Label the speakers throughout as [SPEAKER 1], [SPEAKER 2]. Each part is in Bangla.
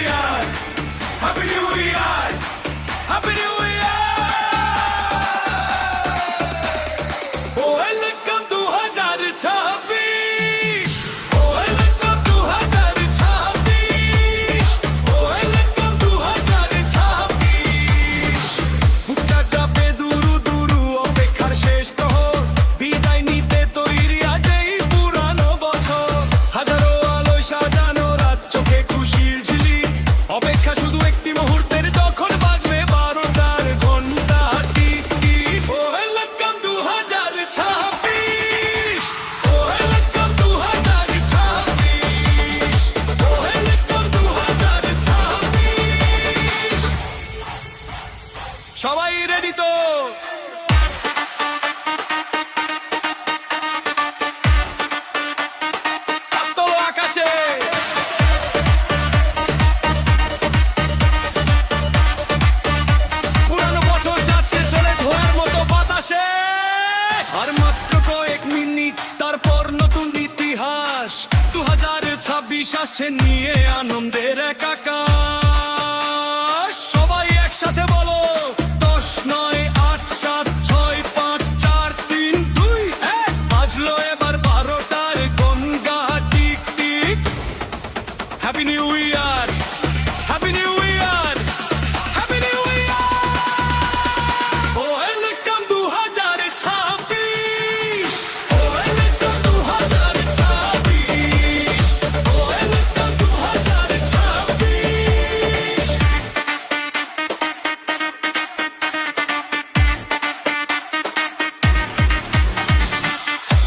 [SPEAKER 1] ইয়ার, happy new year, happy new year. Welcome 2026, welcome 2026, welcome 2026। বুকটা কাঁপে দুরু দুরু অপেক্ষার শেষ প্রহর, বিদায় নিতে তৈরি আজ এই পুরানো বছর। হাজারো আলোয় সাজানো রাত, চোখে খুশির ঝিলিক, অপেক্ষা শুধু একটি মুহূর্তের, যখন বাজবে 12টার ঘন্টা। Tick tick, welcome 2026, welcome 2026, welcome 2026। সবাই রেডি তো? হাত তোলো আকাশে। পুরানো বছর যাচ্ছে চলে ধোঁয়ার মতো বাতাসে। আর মাত্র কয়েক মিনিট, তারপর নতুন ইতিহাস। 2026 আসছে নিয়ে আনন্দের এক আকাশ। সবাই একসাথে বলো, 10, 9, 8, 7, 6, 5, 4, 3, 2, 1। বাজলো এবার 12টার গঙ্গা। Tick tick, happy new year, happy new year, happy new year. Welcome 2026, welcome 2026, welcome 2026।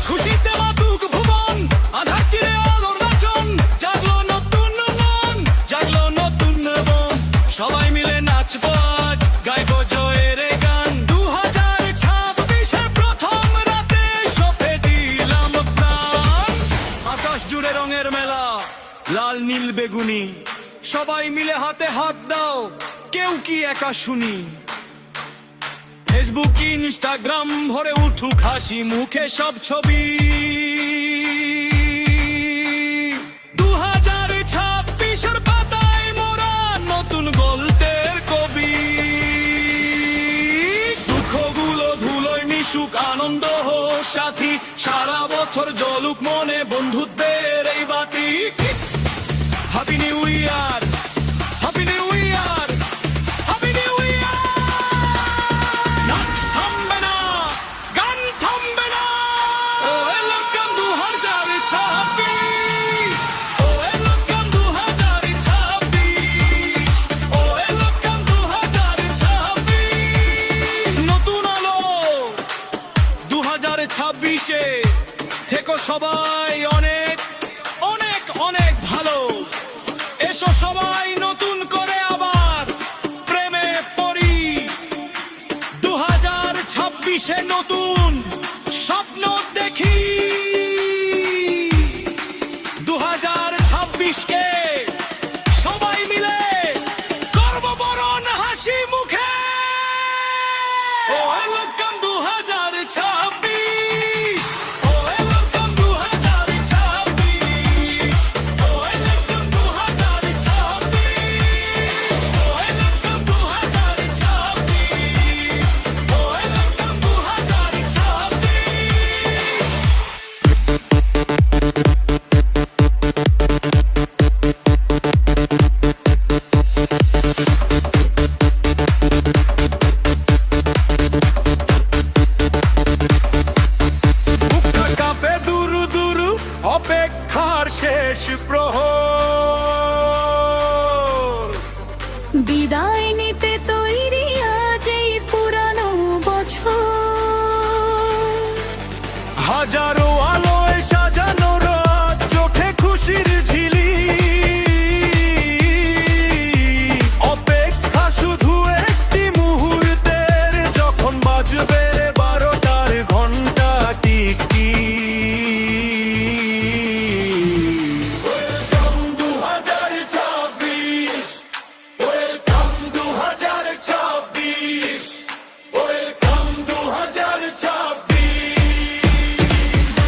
[SPEAKER 1] খুশিতে মাতুক ভুবন, আধার চিরে আলোর নাচন। জাগলো নতুন মন, জাগলো নতুন মন। সবাই মিলে নাচবো আজ, গাইবো জয়ের এই গান। 2026-এর প্রথম রাতে সপে দিলাম প্রাণ। আকাশ জুড়ে রঙের মেলা, লাল নীল বেগুনি। সবাই মিলে হাতে হাত দাও, কেউ কি একা শুনি। ফেসবুক ইনস্টাগ্রাম ভরে উঠুক হাসি মুখে সব ছবি। 2026-এর পাতায় মোরা নতুন গল্পের কবি। দুঃখগুলো ধুলোয় মিশুক, আনন্দ হোক সাথী। সারা বছর জ্বলুক মনে বন্ধুত্বের এই বাতি। Happy new year, happy new year, happy new ইয়ার। নাচ থামবে না, গান থামবে না। Welcome 2026, welcome 2026, welcome 2026। নতুন আলো 2026-এ থেকো সবাই অনেক অনেক অনেক ভালো। এসো সবাই নতুন করে আবার প্রেমে পড়ি। 2026-এ নতুন স্বপ্ন দেখি। 2026-কে সবাই মিলে করব বরণ হাসি মুখে। Welcome 2026, welcome 2026, welcome 2026, welcome 2026, welcome 2026। বুকটা কাঁপে দুরু দুরু অপেক্ষার শেষ প্রহর।
[SPEAKER 2] বিদায় নিতে তৈরি আজ এই পুরানো বছর।
[SPEAKER 1] হাজারো আলোয় সাজানো রাত, চোখে খুশির ঝিলিক। অপেক্ষা শুধু একটি মুহূর্তের, যখন বাজবে 12টার ঘন্টা। Tick tick, welcome 2026, welcome 2026, welcome 2026।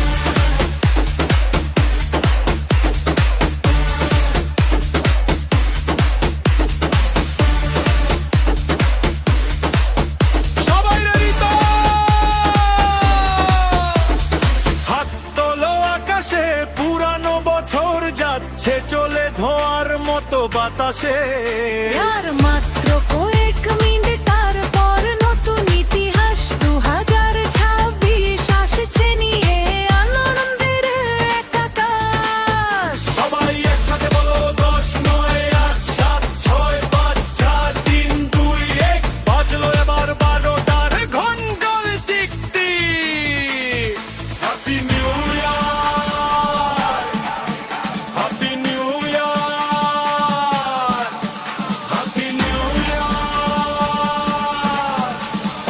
[SPEAKER 1] বাতাসে।
[SPEAKER 2] আর মাত্র কয়েক মিনিট তারপর নতুন ইতিহাস 2026 আসছে নিয়ে আনন্দের এক আকাশ।
[SPEAKER 1] সবাই একসাথে বলো 10, 9, 8, 7, 6, 5, 4, 3, 2, 1 বাজলো এবার 12টার ঘন্টার টিকটিক। Happy new year, happy new year, happy new year,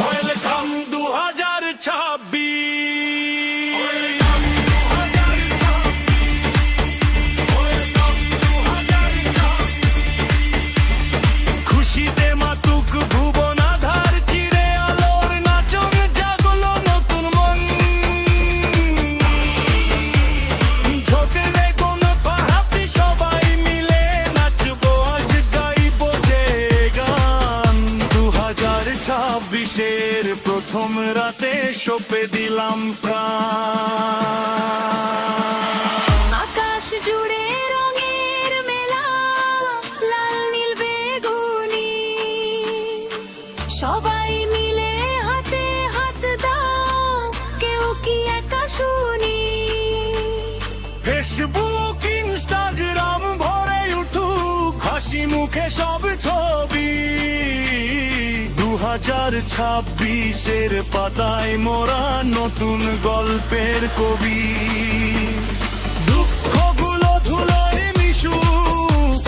[SPEAKER 1] welcome 2026। খুশিতে মাতুক ভুবন আধার চিরে আলোর নাচন জাগলো নতুন মন। ঝোঁকরে কোন পাহাপি সবাই মিলে নাচবো আজ গাইবো যে গান। 2026-এর প্রথম রাতে সঁপে দিলাম প্রাণ।
[SPEAKER 2] আকাশ জুড়ে রঙের মেলা, লাল নীল বেগুনি, সবাই মিলে হাতে হাত দাও, কেউ কি একা শুনি।
[SPEAKER 1] ফেসবুক ইনস্টাগ্রাম ভরে উঠুক হাসি মুখে সব ছবি। 2026-এর পাতায় মোরা নতুন গল্পের কবি। দুঃখগুলো ধুলোয় মিশুক,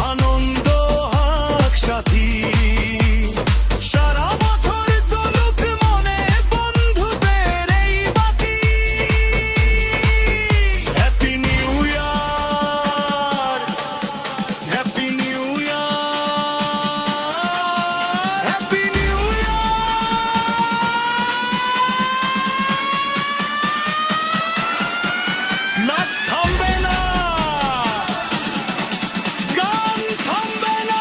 [SPEAKER 1] আনন্দ হাক সাথী। সারা বছর দোলুক মনে বন্ধুদের এই বাতি। Happy new year, happy new year, happy new ইয়ার। নাচ থামবে না, গান থামবে না।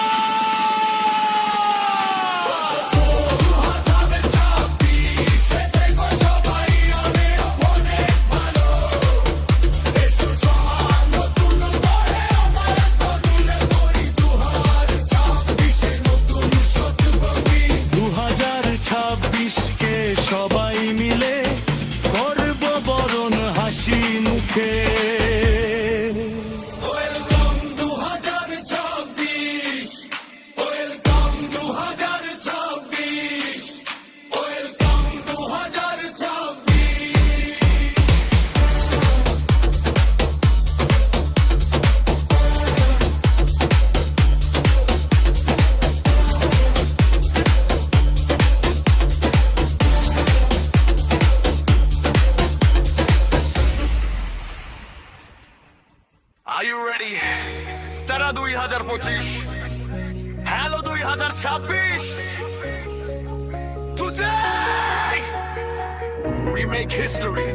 [SPEAKER 1] কে সবাই মিলে করব বরণ হাসি মুখে। Welcome 2026, welcome 2026, welcome 2026।
[SPEAKER 3] Are you ready? তারা 2025, hello 2026। Today we make history.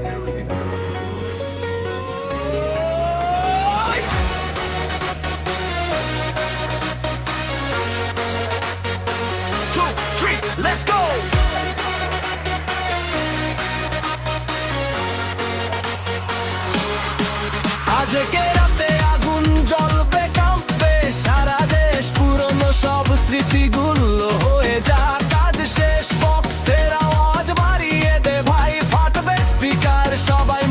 [SPEAKER 3] Two, three, let's go.
[SPEAKER 1] আজকে রাতে আগুন জ্বলবে কাঁপবে সারা দেশ, পুরনো সব স্মৃতিগুলো হয়ে যাক কাজ শেষ। বক্সের আওয়াজ বাড়িয়ে দে ভাই, ফাটবে স্পিকার, সবাই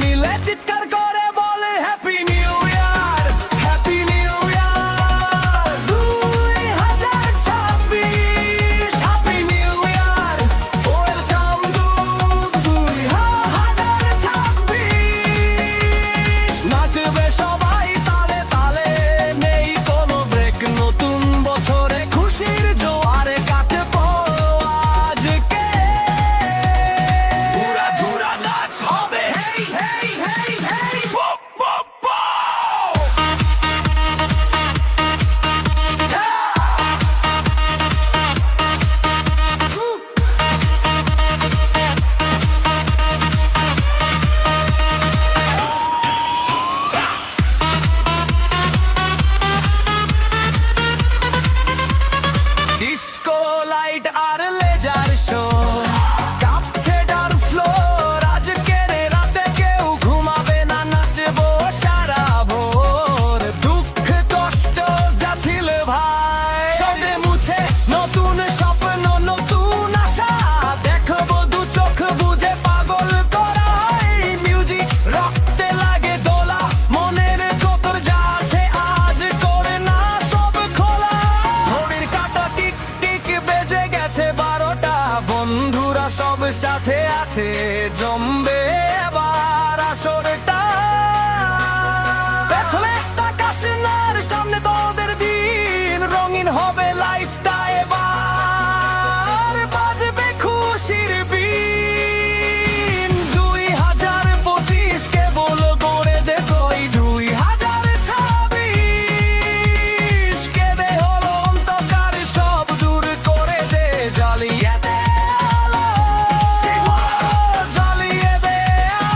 [SPEAKER 1] সব সাথে আছে, জমবে এবার আসরটা। পেছনে একটা কাশিনার, সামনে তোদের দিন, রঙিন হবে লাইফটা এবার, বাজবে খুশির বিন। 2025 কেবল করে দে তুই 2026, কেঁদে হলো অন্ধকার সব দূর করে দে, জ্বালিয়ে দে আলো, জ্বালিয়ে দে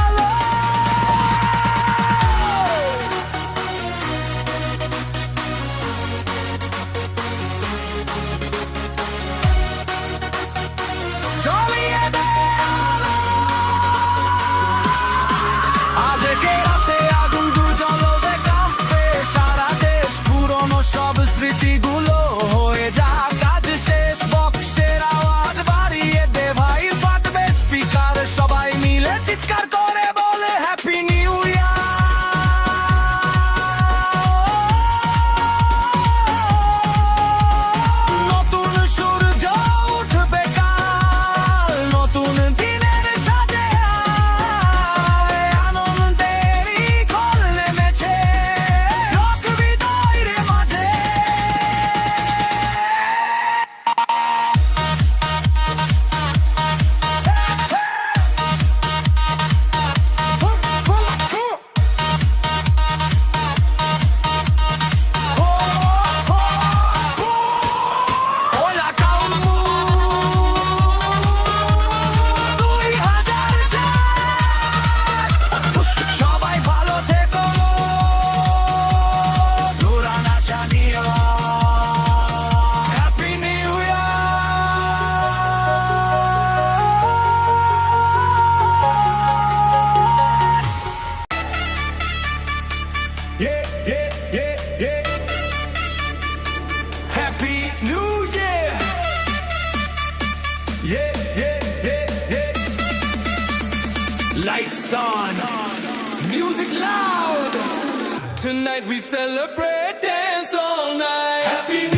[SPEAKER 1] আলো। জ্বালিয়ে দে আলো। আজকে রাতে আগুন জ্বলবে, কাঁপবে সারা দেশ, পুরনো সব স্মৃতিগুলো হয়ে যাক কাজ শেষ। বক্সের আওয়াজ বাড়িয়ে দে ভাই, ফাটবে স্পিকার, সবাই মিলে চিৎকার করে বলে হ্যাপি নিউ ইয়ার। নতুন সূর্য উঠবে কাল, নতুন দিনের সাজে আয়, আনন্দেরই কল নেমেছে লোক হৃদয়ের মাঝে। Hola Kamu 2004, সবাই ভালো থেকো, জোরানা জানিও happy new year. Yeah. Happy New Year. Yeah. Lights on, music loud. Tonight we celebrate, dance all night. Happy New